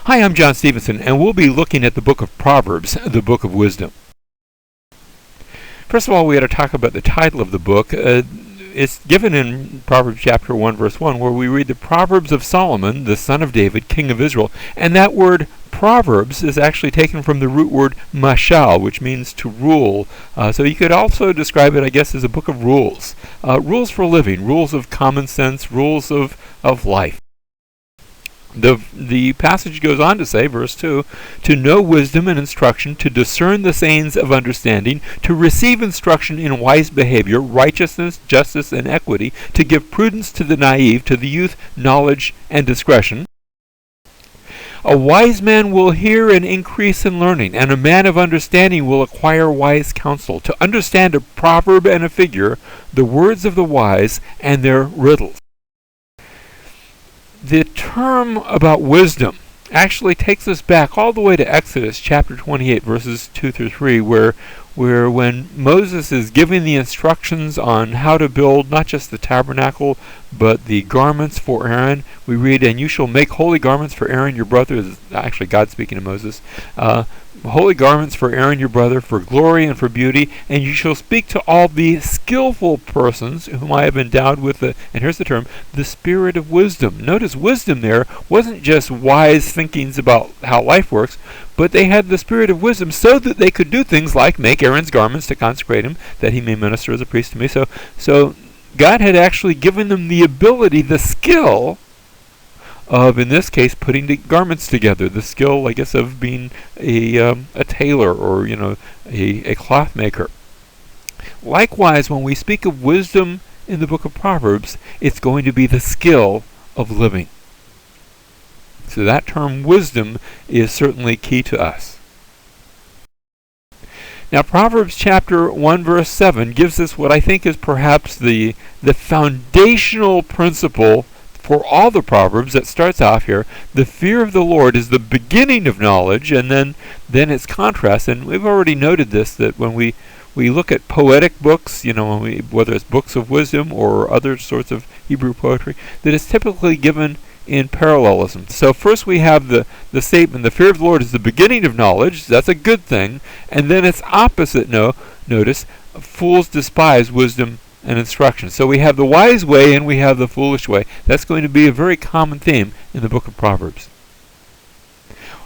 Hi, I'm John Stevenson, and we'll be looking at the book of Proverbs, the book of wisdom. First of all, we got to talk about the title of the book. It's given in Proverbs chapter 1, verse 1, where we read the Proverbs of Solomon, the son of David, king of Israel. And that word Proverbs is actually taken from the root word mashal, which means to rule. So you could also describe it, I guess, as a book of rules. Rules for living, rules of common sense, rules of life. The passage goes on to say, verse 2, to know wisdom and instruction, to discern the sayings of understanding, to receive instruction in wise behavior, righteousness, justice, and equity, to give prudence to the naive, to the youth knowledge and discretion. A wise man will hear and increase in learning, and a man of understanding will acquire wise counsel. To understand a proverb and a figure, the words of the wise and their riddles. The term about wisdom actually takes us back all the way to Exodus chapter 28, verses 2 through 3, where when Moses is giving the instructions on how to build not just the tabernacle, but the garments for Aaron, we read, and you shall make holy garments for Aaron your brother. This is actually God speaking to Moses. Holy garments for Aaron your brother, for glory and for beauty, and you shall speak to all the skillful persons whom I have endowed with and here's the term, the spirit of wisdom. Notice wisdom there wasn't just wise thinkings about how life works, but they had the spirit of wisdom so that they could do things like make Aaron's garments to consecrate him, that he may minister as a priest to me. So God had actually given them the ability, the skill of, in this case, putting the garments together, the skill, I guess, of being a tailor or, a cloth maker. Likewise, when we speak of wisdom in the book of Proverbs, it's going to be the skill of living. So that term wisdom is certainly key to us. Now, Proverbs chapter 1, verse 7 gives us what I think is perhaps the foundational principle for all the Proverbs that starts off here. The fear of the Lord is the beginning of knowledge, and then its contrast. And we've already noted this, that when we look at poetic books, whether it's books of wisdom or other sorts of Hebrew poetry, that is typically given in parallelism. So first we have the statement, the fear of the Lord is the beginning of knowledge. That's a good thing. And then its opposite, notice, fools despise wisdom and instruction. So we have the wise way and we have the foolish way. That's going to be a very common theme in the book of Proverbs.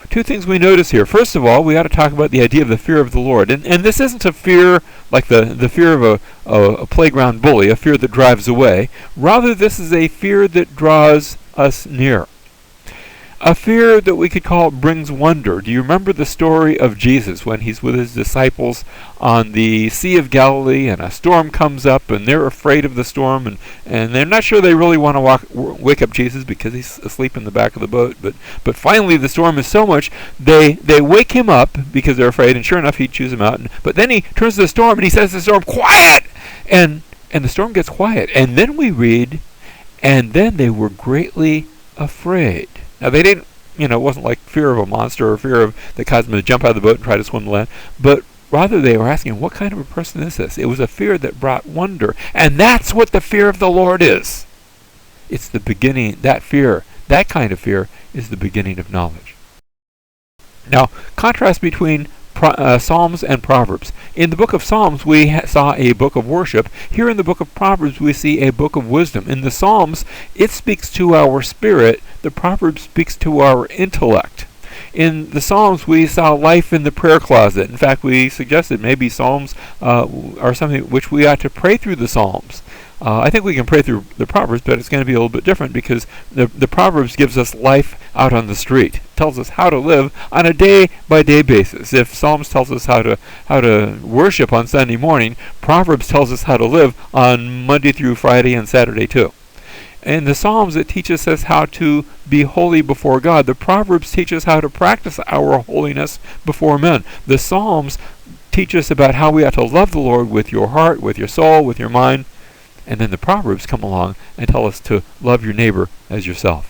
Two things we notice here. First of all, we ought to talk about the idea of the fear of the Lord. And this isn't a fear like the fear of a playground bully, a fear that drives away. Rather, this is a fear that draws us near. A fear that we could call brings wonder. Do you remember the story of Jesus when he's with his disciples on the Sea of Galilee and a storm comes up and they're afraid of the storm and they're not sure they really want to wake up Jesus because he's asleep in the back of the boat. But finally the storm is so much they wake him up because they're afraid, and sure enough he chews them out. But then he turns to the storm and he says to the storm, "Quiet!" And the storm gets quiet. And then we read, and then they were greatly afraid. Now they didn't, it wasn't like fear of a monster or fear that caused them to jump out of the boat and try to swim the land, but rather they were asking, what kind of a person is this? It was a fear that brought wonder, and that's what the fear of the Lord is. It's the beginning, that kind of fear is the beginning of knowledge. Now, contrast between Psalms and Proverbs. In the book of Psalms, we saw a book of worship. Here in the book of Proverbs, we see a book of wisdom. In the Psalms, it speaks to our spirit. The Proverbs speaks to our intellect. In the Psalms, we saw life in the prayer closet. In fact, we suggested maybe Psalms are something which we ought to pray through the Psalms. I think we can pray through the Proverbs, but it's going to be a little bit different because the Proverbs gives us life out on the street. It tells us how to live on a day-by-day basis. If Psalms tells us how to worship on Sunday morning, Proverbs tells us how to live on Monday through Friday and Saturday too. In the Psalms, it teaches us how to be holy before God. The Proverbs teach us how to practice our holiness before men. The Psalms teach us about how we ought to love the Lord with your heart, with your soul, with your mind. And then the Proverbs come along and tell us to love your neighbor as yourself.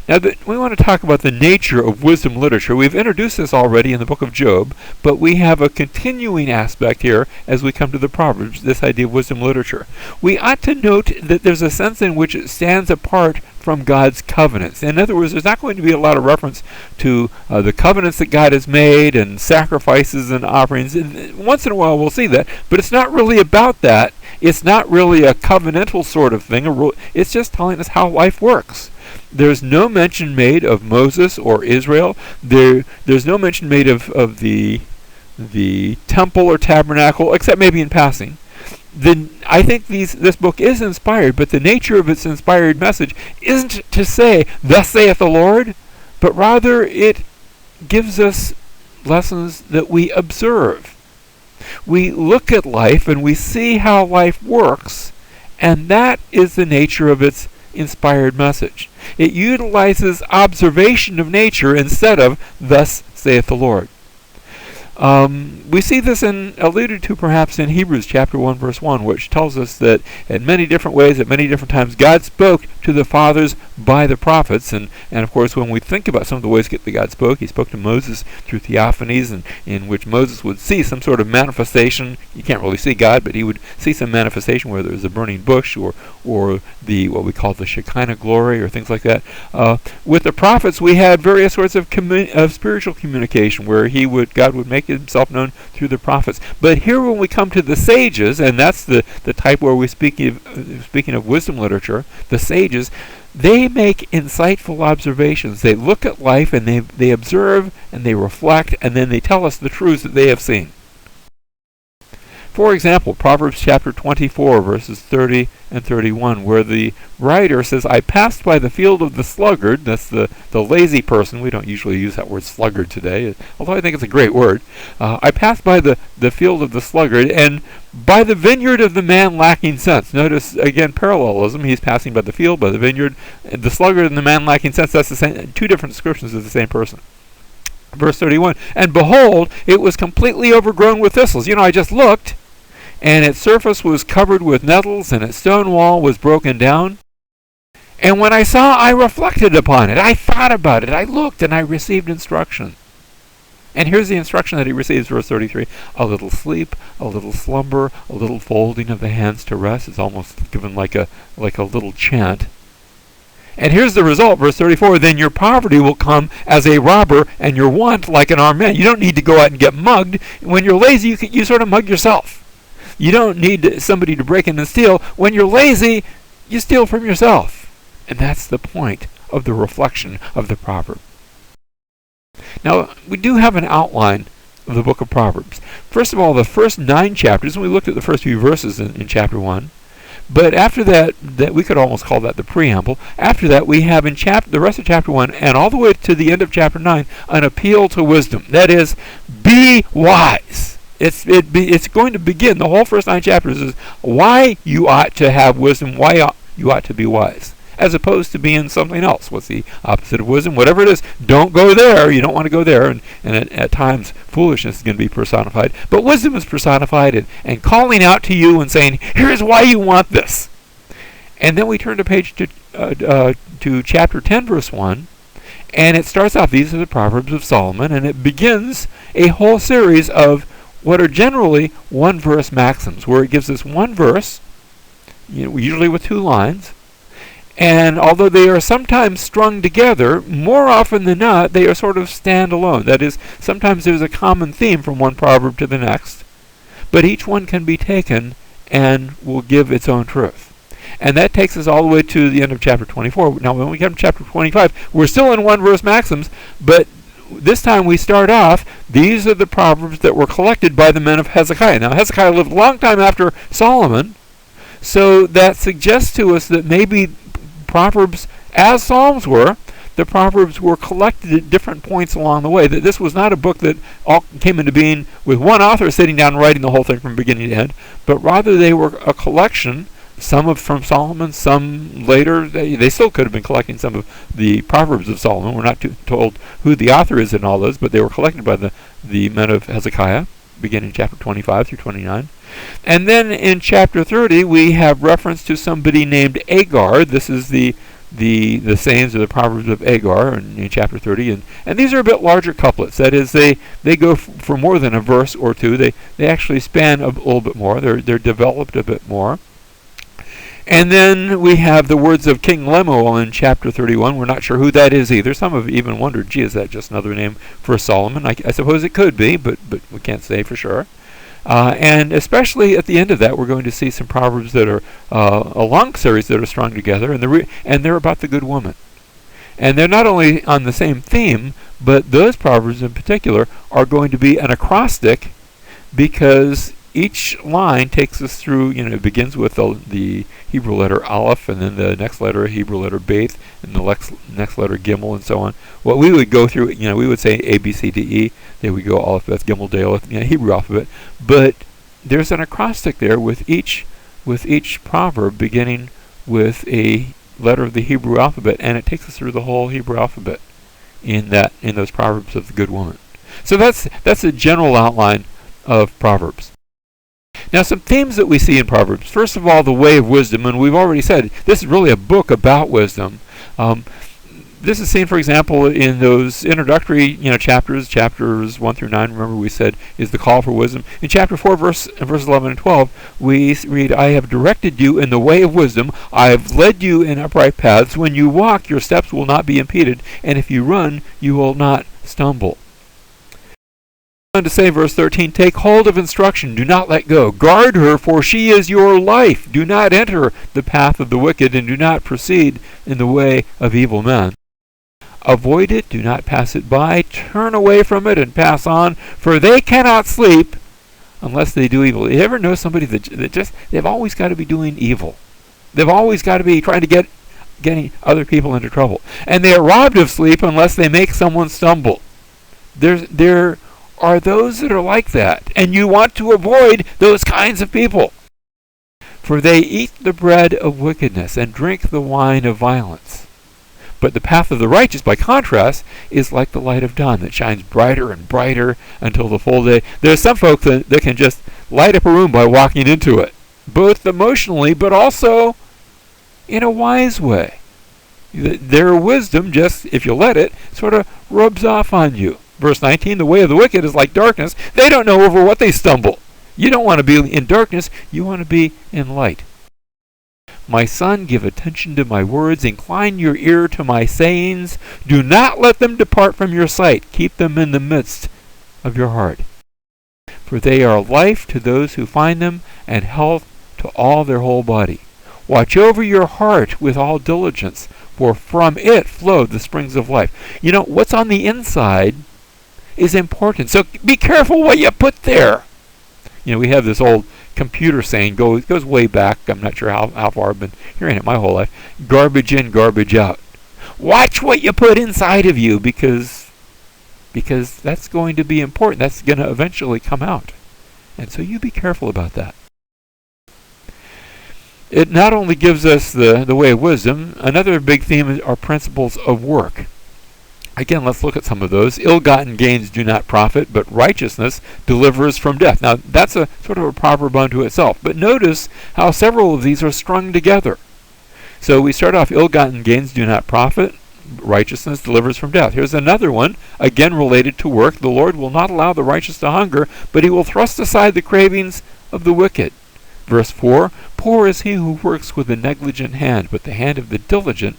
Now, we want to talk about the nature of wisdom literature. We've introduced this already in the book of Job, but we have a continuing aspect here as we come to the Proverbs, this idea of wisdom literature. We ought to note that there's a sense in which it stands apart from God's covenants. In other words, there's not going to be a lot of reference to the covenants that God has made and sacrifices and offerings. And once in a while we'll see that, but it's not really about that. It's not really a covenantal sort of thing. It's just telling us how life works. There's no mention made of Moses or Israel. There's no mention made of the temple or tabernacle, except maybe in passing. Then I think this book is inspired, but the nature of its inspired message isn't to say, "Thus saith the Lord," but rather it gives us lessons that we observe. We look at life and we see how life works, and that is the nature of its inspired message. It utilizes observation of nature instead of "Thus saith the Lord." We see this alluded to perhaps in Hebrews chapter 1 verse 1, which tells us that in many different ways, at many different times, God spoke to the fathers by the prophets. And of course, when we think about some of the ways that God spoke, he spoke to Moses through theophanies, and in which Moses would see some sort of manifestation. You can't really see God, but he would see some manifestation, whether it was a burning bush or the what we call the Shekinah glory or things like that. With the prophets, we had various sorts of spiritual communication where God would make himself known through the prophets. But here when we come to the sages, and that's the type where we speaking of wisdom literature, the sages, they make insightful observations. They look at life and they observe and they reflect, and then they tell us the truths that they have seen. For example, Proverbs chapter 24, verses 30 and 31, where the writer says, "I passed by the field of the sluggard," that's the lazy person. We don't usually use that word sluggard today, although I think it's a great word. "I passed by the field of the sluggard, and by the vineyard of the man lacking sense." Notice, again, parallelism. He's passing by the field, by the vineyard. The sluggard and the man lacking sense, that's the same, two different descriptions of the same person. Verse 31, "And behold, it was completely overgrown with thistles." I just looked, and its surface was covered with nettles, and its stone wall was broken down. "And when I saw, I reflected upon it." I thought about it. I looked, and I received instruction. And here's the instruction that he receives, verse 33. "A little sleep, a little slumber, a little folding of the hands to rest." It's almost given like a little chant. And here's the result, verse 34. "Then your poverty will come as a robber, and your want like an armed man." You don't need to go out and get mugged. When you're lazy, you sort of mug yourself. You don't need somebody to break in and steal. When you're lazy, you steal from yourself. And that's the point of the reflection of the proverb. Now, we do have an outline of the book of Proverbs. First of all, the first 9 chapters, and we looked at the first few verses in chapter 1. But after that we could almost call that the preamble. After that, we have in the rest of chapter 1 and all the way to the end of chapter 9 an appeal to wisdom. That is, be wise. It's going to begin. The whole first 9 chapters is why you ought to have wisdom, why you ought to be wise, as opposed to being something else. What's the opposite of wisdom? Whatever it is, don't go there. You don't want to go there. And at times, foolishness is going to be personified. But wisdom is personified and calling out to you and saying, here's why you want this. And then we turn to chapter 10, verse 1. And it starts off, these are the Proverbs of Solomon. And it begins a whole series of what are generally one-verse maxims, where it gives us one verse, usually with 2 lines, and although they are sometimes strung together, more often than not, they are sort of standalone. That is, sometimes there's a common theme from one proverb to the next, but each one can be taken and will give its own truth. And that takes us all the way to the end of chapter 24. Now, when we get to chapter 25, we're still in one-verse maxims, but this time we start off, these are the Proverbs that were collected by the men of Hezekiah. Now, Hezekiah lived a long time after Solomon, so that suggests to us that maybe Proverbs, as Psalms were, the Proverbs were collected at different points along the way. That this was not a book that all came into being with one author sitting down and writing the whole thing from beginning to end, but rather they were a collection. Some from Solomon, some later. They still could have been collecting some of the Proverbs of Solomon. We're not told who the author is in all those, but they were collected by the men of Hezekiah, beginning in chapter 25 through 29. And then in chapter 30, we have reference to somebody named Agar. This is the the sayings or the Proverbs of Agar in chapter 30, and these are a bit larger couplets. That is, they go for more than a verse or two. They actually span a little bit more. They're developed a bit more. And then we have the words of King Lemuel in chapter 31. We're not sure who that is either. Some have even wondered, gee, is that just another name for Solomon? I suppose it could be, but we can't say for sure. And especially at the end of that, we're going to see some proverbs that are a long series that are strung together, and they're about the good woman. And they're not only on the same theme, but those proverbs in particular are going to be an acrostic, because each line takes us through, it begins with the Hebrew letter Aleph, and then the next letter Hebrew letter Beth, and the next letter Gimel, and so on. What we would go through, we would say A, B, C, D, E. Then we go Aleph, Beth, Gimel, Daleth, Hebrew alphabet. But there's an acrostic there with each proverb beginning with a letter of the Hebrew alphabet, and it takes us through the whole Hebrew alphabet in those proverbs of the good woman. So that's a general outline of Proverbs. Now, some themes that we see in Proverbs. First of all, the way of wisdom, and we've already said this is really a book about wisdom. This is seen, for example, in those introductory, chapters 1 through 9. Remember, we said is the call for wisdom. In chapter 4, verses 11 and 12, we read, "I have directed you in the way of wisdom. I have led you in upright paths. When you walk, your steps will not be impeded, and if you run, you will not stumble." To say, verse 13, "Take hold of instruction, do not let go. Guard her, for she is your life. Do not enter the path of the wicked, and do not proceed in the way of evil men. Avoid it, do not pass it by. Turn away from it and pass on, for they cannot sleep unless they do evil." You ever know somebody that they've always got to be doing evil? They've always got to be trying to getting other people into trouble. And they are robbed of sleep unless they make someone stumble. There are those that are like that, and you want to avoid those kinds of people. "For they eat the bread of wickedness and drink the wine of violence. But the path of the righteous, by contrast, is like the light of dawn that shines brighter and brighter until the full day." There's some folks that can just light up a room by walking into it, both emotionally but also in a wise way. Their wisdom, just if you let it, sort of rubs off on you. Verse 19, "The way of the wicked is like darkness. They don't know over what they stumble." You don't want to be in darkness. You want to be in light. "My son, give attention to my words. Incline your ear to my sayings. Do not let them depart from your sight. Keep them in the midst of your heart. For they are life to those who find them, and health to all their whole body. Watch over your heart with all diligence, for from it flow the springs of life." What's on the inside is important. So be careful what you put there. We have this old computer saying, goes way back. I'm not sure how far I've been hearing it my whole life. Garbage in, garbage out. Watch what you put inside of you, because that's going to be important. That's going to eventually come out. And so you be careful about that. It not only gives us the way of wisdom, another big theme are principles of work. Again, let's look at some of those. "Ill-gotten gains do not profit, but righteousness delivers from death." Now, that's a sort of a proverb unto itself. But notice how several of these are strung together. So we start off, "Ill-gotten gains do not profit, righteousness delivers from death." Here's another one, again related to work. "The Lord will not allow the righteous to hunger, but he will thrust aside the cravings of the wicked." Verse 4, "Poor is he who works with a negligent hand, but the hand of the diligent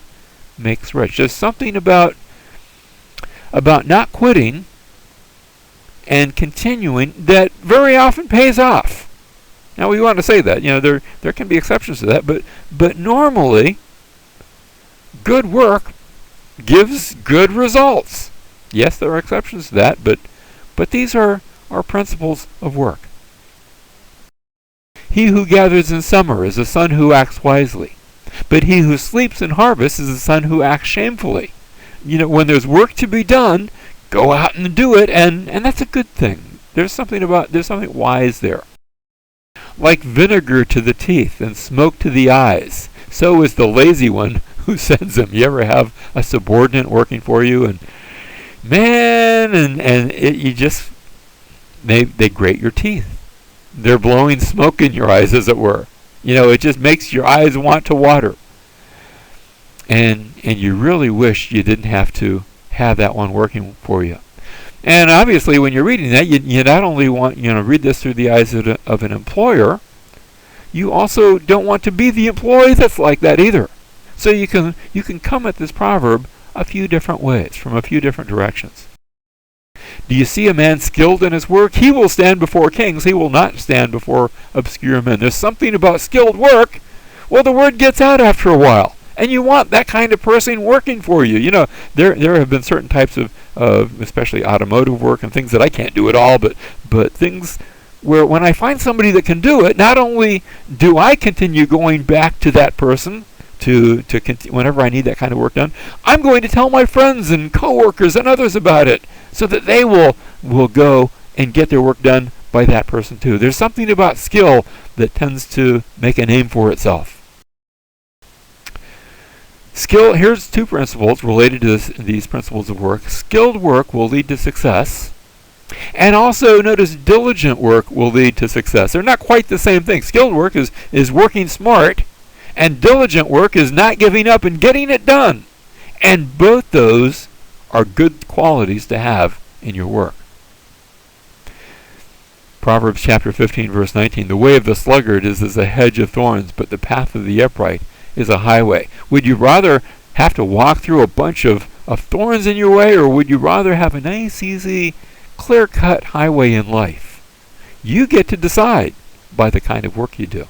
makes rich." There's something about not quitting and continuing that very often pays off. Now, we want to say that there can be exceptions to that, but normally good work gives good results. Yes, there are exceptions to that, but these are principles of work. "He who gathers in summer is a son who acts wisely, but he who sleeps in harvest is a son who acts shamefully." When there's work to be done, go out and do it, and that's a good thing. There's something wise there. "Like vinegar to the teeth and smoke to the eyes, so is the lazy one who sends them." You ever have a subordinate working for you, and they grate your teeth. They're blowing smoke in your eyes, as it were. It just makes your eyes want to water. and you really wish you didn't have to have that one working for you. And obviously, when you're reading that, you not only want read this through the eyes of an employer, you also don't want to be the employee that's like that either. So you can come at this proverb a few different ways, from a few different directions. Do you see a man skilled in his work? He will stand before kings. He will not stand before obscure men. There's something about skilled work. Well, the word gets out after a while, and you want that kind of person working for you. There have been certain types of especially automotive work and things that I can't do at all, but things where when I find somebody that can do it, not only do I continue going back to that person to whenever I need that kind of work done, I'm going to tell my friends and coworkers and others about it, so that they will go and get their work done by that person too. There's something about skill that tends to make a name for itself. Here's two principles related to these principles of work. Skilled work will lead to success. And also, notice, diligent work will lead to success. They're not quite the same thing. Skilled work is working smart, and diligent work is not giving up and getting it done. And both those are good qualities to have in your work. Proverbs chapter 15, verse 19, the way of the sluggard is as a hedge of thorns, but the path of the upright is a highway. Would you rather have to walk through a bunch of thorns in your way, or would you rather have a nice, easy, clear-cut highway in life? You get to decide by the kind of work you do.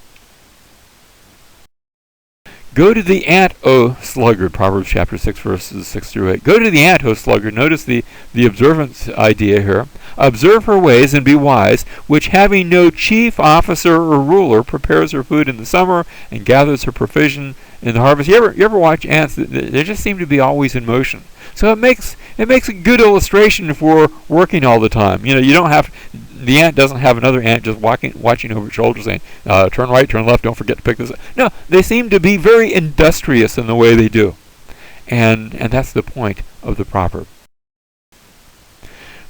Go to the ant, O sluggard, Proverbs chapter 6, verses 6 through 8. Go to the ant, O sluggard. Notice the observance idea here. Observe her ways and be wise, which having no chief officer or ruler prepares her food in the summer and gathers her provision in the harvest. You ever watch ants? They just seem to be always in motion. So it makes a good illustration for working all the time. You don't have, the ant doesn't have another ant just watching over its shoulder saying, turn right, turn left, don't forget to pick this up. No, they seem to be very industrious in the way they do. And that's the point of the proverb.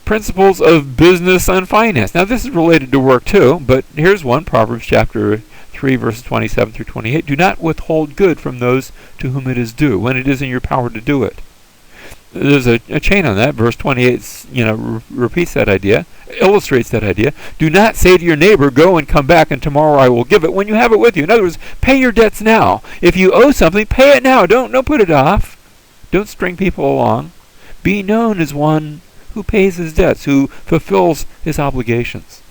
Principles of business and finance. Now this is related to work too, but here's one, Proverbs chapter 3, verses 27 through 28. Do not withhold good from those to whom it is due, when it is in your power to do it. There's a chain on that. Verse 28 repeats that idea, illustrates that idea. Do not say to your neighbor, go and come back, and tomorrow I will give it, when you have it with you. In other words, pay your debts now. If you owe something, pay it now. Don't put it off. Don't string people along. Be known as one who pays his debts, who fulfills his obligations.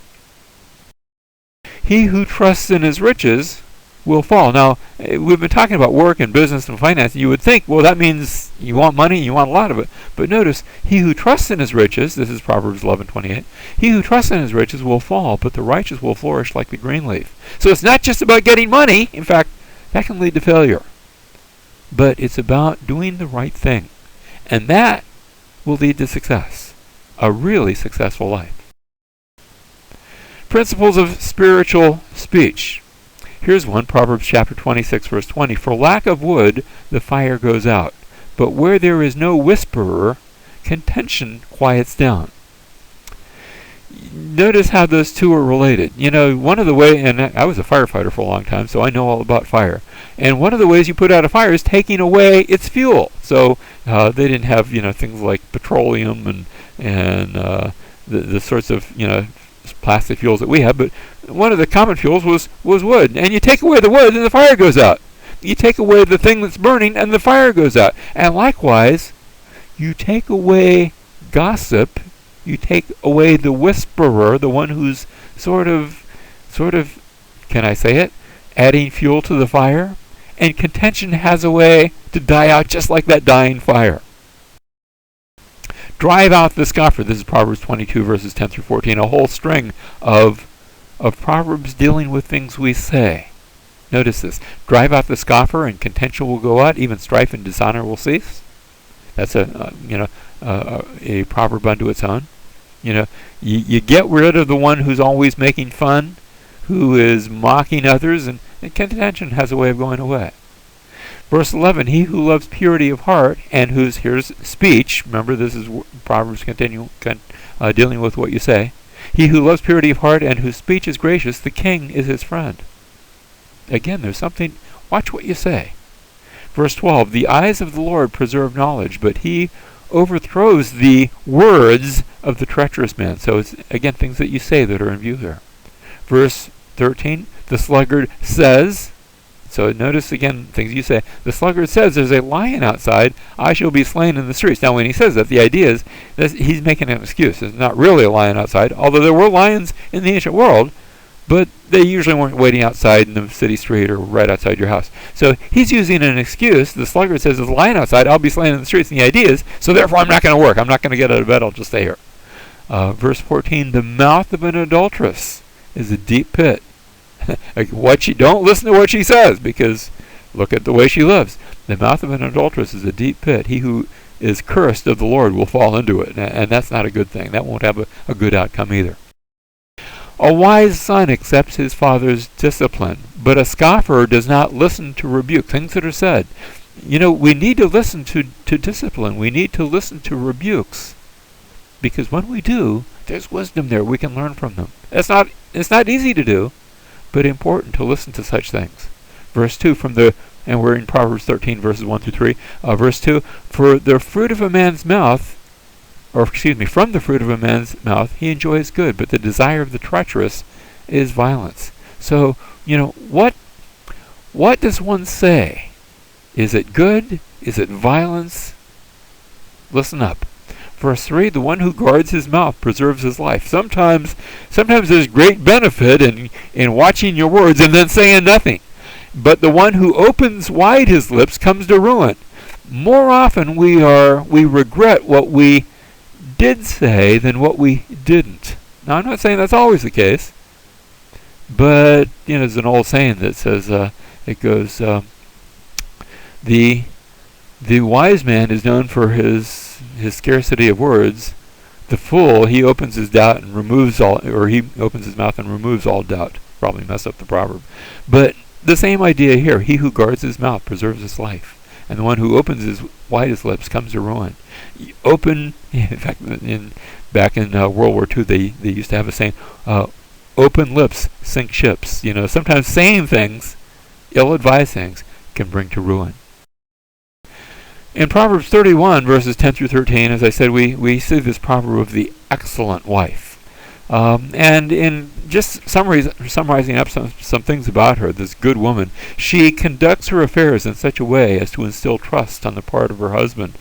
He who trusts in his riches will fall. Now, we've been talking about work and business and finance, and you would think, well, that means you want money, you want a lot of it. But notice, he who trusts in his riches, this is Proverbs 11:28, he who trusts in his riches will fall, but the righteous will flourish like the green leaf. So it's not just about getting money. In fact, that can lead to failure. But it's about doing the right thing. And that will lead to success, a really successful life. Principles of spiritual speech. Here's one, Proverbs chapter 26, verse 20. For lack of wood, the fire goes out, but where there is no whisperer, contention quiets down. Notice how those two are related. One of the ways, and I was a firefighter for a long time, so I know all about fire. And one of the ways you put out a fire is taking away its fuel. So they didn't have, things like petroleum and the sorts of, plastic fuels that we have, but one of the common fuels was wood. And you take away the wood and the fire goes out. You take away the thing that's burning and the fire goes out. And likewise, you take away gossip, you take away the whisperer, the one who's sort of, can I say it, adding fuel to the fire, and contention has a way to die out just like that dying fire. Drive out the scoffer. This is Proverbs 22, verses 10 through 14. A whole string of Proverbs dealing with things we say. Notice this. Drive out the scoffer, and contention will go out. Even strife and dishonor will cease. That's a proverb unto its own. You get rid of the one who's always making fun, who is mocking others, and contention has a way of going away. Verse 11, he who loves purity of heart and here's speech. Remember, this is Proverbs dealing with what you say. He who loves purity of heart and whose speech is gracious, the king is his friend. Again, there's something, watch what you say. Verse 12, the eyes of the Lord preserve knowledge, but he overthrows the words of the treacherous man. So it's, again, things that you say that are in view here. Verse 13, the sluggard says, so notice again things you say, the sluggard says, there's a lion outside, I shall be slain in the streets. Now when he says that, the idea is that he's making an excuse. There's not really a lion outside, although there were lions in the ancient world, but they usually weren't waiting outside in the city street or right outside your house. So he's using an excuse. The sluggard says, there's a lion outside, I'll be slain in the streets. And the idea is, so therefore I'm not going to work. I'm not going to get out of bed, I'll just stay here. Verse 14, the mouth of an adulteress is a deep pit. Don't listen to what she says, because look at the way she lives. The mouth of an adulteress is a deep pit. He who is cursed of the Lord will fall into it. And that's not a good thing. That won't have a good outcome either. A wise son accepts his father's discipline, but a scoffer does not listen to rebuke. Things that are said. We need to listen to discipline. We need to listen to rebukes. Because when we do, there's wisdom there. We can learn from them. It's not easy to do, but important to listen to such things. Verse 2, and we're in Proverbs 13, verses 1 through 3. Verse 2, from the fruit of a man's mouth, he enjoys good, but the desire of the treacherous is violence. So, what does one say? Is it good? Is it violence? Listen up. Verse 3, the one who guards his mouth preserves his life. Sometimes there's great benefit in watching your words and then saying nothing. But the one who opens wide his lips comes to ruin. More often we regret what we did say than what we didn't. Now I'm not saying that's always the case, but there's an old saying that says it goes, the wise man is known for his scarcity of words. The fool, he opens his mouth and removes all doubt. Probably mess up the proverb. But the same idea here. He who guards his mouth preserves his life. And the one who opens his widest lips comes to ruin. In fact, back in World War II, they used to have a saying, open lips sink ships. Sometimes saying things, ill-advised things, can bring to ruin. In Proverbs 31, verses 10 through 13, as I said, we see this proverb of the excellent wife. And in just summarizing up some things about her, this good woman, she conducts her affairs in such a way as to instill trust on the part of her husband.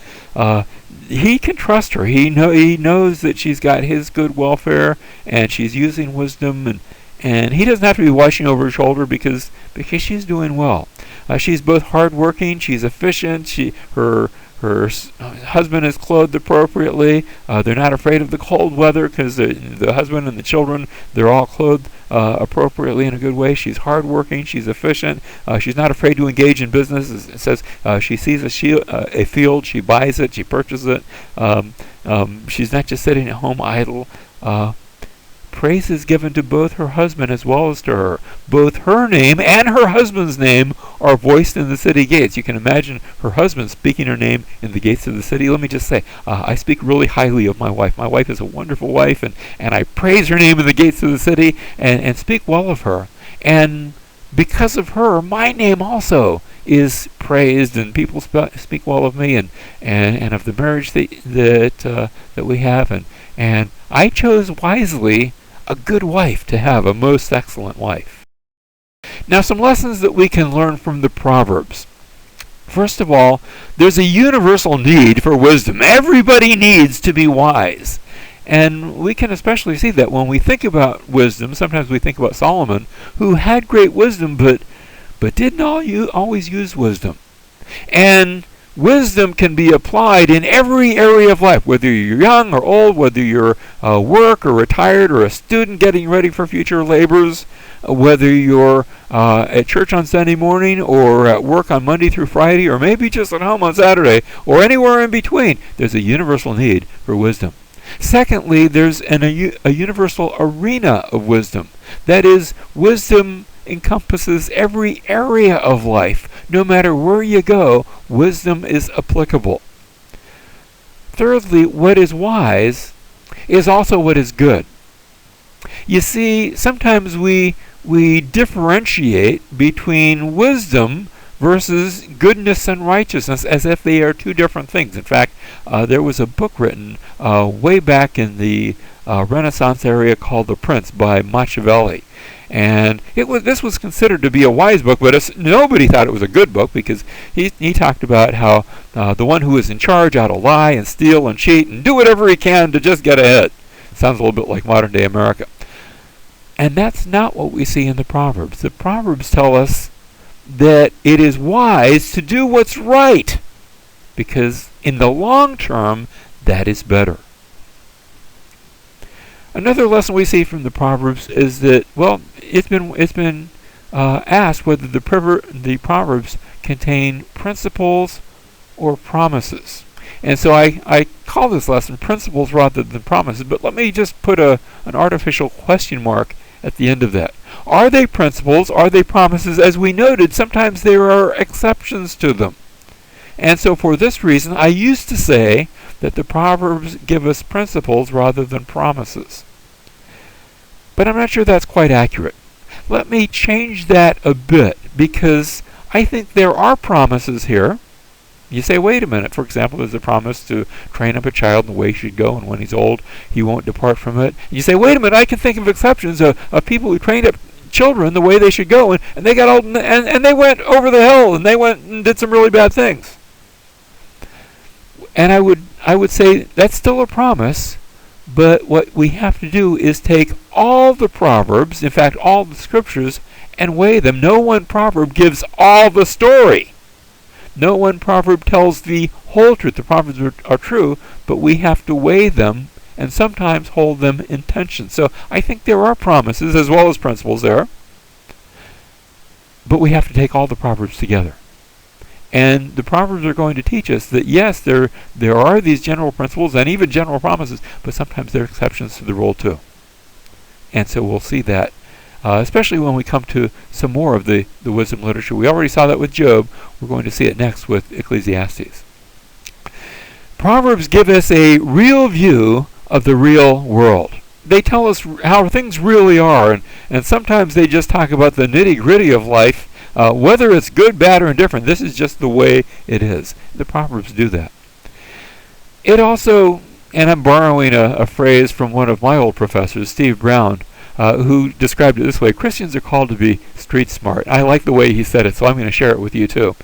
He can trust her. He knows that she's got his good welfare, and she's using wisdom, and he doesn't have to be watching over her shoulder because she's doing well. She's both hardworking, she's efficient, her husband is clothed appropriately. They're not afraid of the cold weather because the husband and the children, they're all clothed appropriately in a good way. She's hardworking, she's efficient, she's not afraid to engage in business. It says she sees a field, she buys it, she purchases it. She's not just sitting at home idle. Praise is given to both her husband as well as to her. Both her name and her husband's name are voiced in the city gates. You can imagine her husband speaking her name in the gates of the city. Let me just say, I speak really highly of my wife. My wife is a wonderful wife, and I praise her name in the gates of the city and speak well of her. And because of her, my name also is praised, and people speak well of me and of the marriage that we have. And I chose wisely a good wife to have, a most excellent wife. Now, some lessons that we can learn from the Proverbs. First of all, there's a universal need for wisdom. Everybody needs to be wise. And we can especially see that when we think about wisdom. Sometimes we think about Solomon, who had great wisdom, but didn't always use wisdom. And wisdom can be applied in every area of life, whether you're young or old, whether you're work or retired or a student getting ready for future labors, whether you're at church on Sunday morning or at work on Monday through Friday, or maybe just at home on Saturday, or anywhere in between. There's a universal need for wisdom. Secondly, there's a universal arena of wisdom. That is, wisdom encompasses every area of life. No matter where you go, wisdom is applicable. Thirdly, what is wise is also what is good. You see, sometimes we differentiate between wisdom versus goodness and righteousness, as if they are two different things. In fact, there was a book written way back in the Renaissance area called The Prince by Machiavelli. And this was considered to be a wise book, but nobody thought it was a good book, because he talked about how the one who is in charge ought to lie and steal and cheat and do whatever he can to just get ahead. Sounds a little bit like modern day America. And that's not what we see in the Proverbs. The Proverbs tell us that it is wise to do what's right, because in the long term, that is better. Another lesson we see from the Proverbs is that, well, it's been asked whether the Proverbs contain principles or promises. And so I call this lesson principles rather than promises, but let me just put an artificial question mark at the end of that. Are they principles? Are they promises? As we noted, sometimes there are exceptions to them. And so for this reason, I used to say that the Proverbs give us principles rather than promises. But I'm not sure that's quite accurate. Let me change that a bit, because I think there are promises here. You say, wait a minute. For example, there's a promise to train up a child in the way he should go, and when he's old, he won't depart from it. And you say, wait a minute, I can think of exceptions of people who trained up children the way they should go, and they got old, and they went over the hill, and they went and did some really bad things. And I would say that's still a promise, but what we have to do is take all the Proverbs, in fact all the scriptures, and weigh them. No one proverb gives all the story. No one proverb tells the whole truth. The Proverbs are true, but we have to weigh them and sometimes hold them in tension. So I think there are promises as well as principles there, but we have to take all the Proverbs together. And the Proverbs are going to teach us that, yes, there are these general principles and even general promises, but sometimes there are exceptions to the rule too. And so we'll see that, especially when we come to some more of the wisdom literature. We already saw that with Job. We're going to see it next with Ecclesiastes. Proverbs give us a real view of the real world. They tell us how things really are, and sometimes they just talk about the nitty-gritty of life, whether it's good, bad, or indifferent. This is just the way it is. The Proverbs do that. It also, and I'm borrowing a phrase from one of my old professors, Steve Brown, who described it this way: Christians are called to be street smart. I like the way he said it, so I'm going to share it with you too.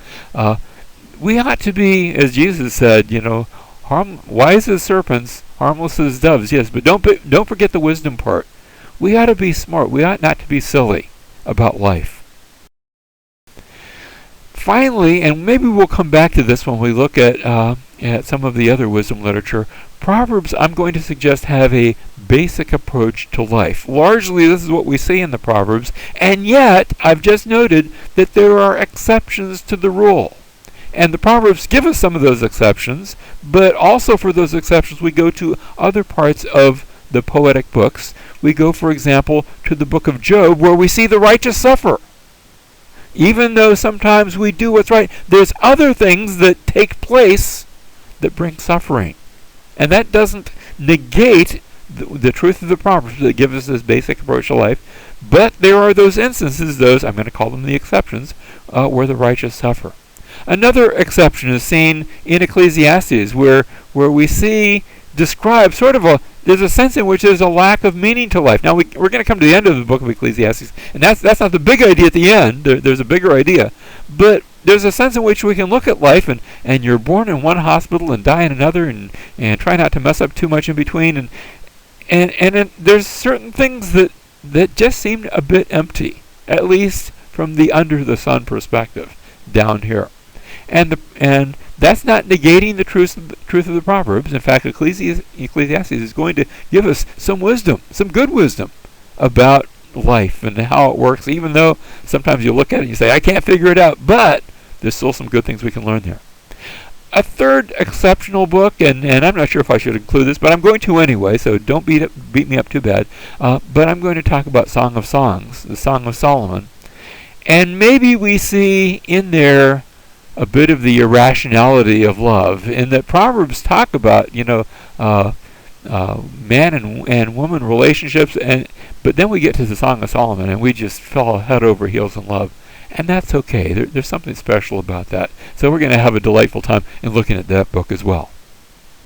We ought to be, as Jesus said, wise as serpents, harmless as doves. Yes, but don't forget the wisdom part. We ought to be smart. We ought not to be silly about life. Finally, and maybe we'll come back to this when we look at some of the other wisdom literature, Proverbs, I'm going to suggest, have a basic approach to life. Largely, this is what we see in the Proverbs, and yet, I've just noted that there are exceptions to the rule. And the Proverbs give us some of those exceptions, but also for those exceptions, we go to other parts of the poetic books. We go, for example, to the book of Job, where we see the righteous suffer. Even though sometimes we do what's right, there's other things that take place that bring suffering. And that doesn't negate the truth of the Proverbs that give us this basic approach to life. But there are those instances, I'm going to call them the exceptions, where the righteous suffer. Another exception is seen in Ecclesiastes, where we see described there's a sense in which there's a lack of meaning to life. Now we're going to come to the end of the book of Ecclesiastes, and that's not the big idea at the end. There's a bigger idea, but there's a sense in which we can look at life, and you're born in one hospital and die in another, and try not to mess up too much in between, and there's certain things that just seem a bit empty, at least from the under the sun perspective down here. And that's not negating the truth of the Proverbs. In fact, Ecclesiastes is going to give us some wisdom, some good wisdom about life and how it works, even though sometimes you look at it and you say, I can't figure it out, but there's still some good things we can learn there. A third exceptional book, and I'm not sure if I should include this, but I'm going to anyway, so don't beat me up too bad, but I'm going to talk about Song of Songs, the Song of Solomon. And maybe we see in there a bit of the irrationality of love, in that Proverbs talk about man and woman relationships, but then we get to the Song of Solomon and we just fell head over heels in love, And that's okay. There's something special about that. So we're going to have a delightful time in looking at that book as well.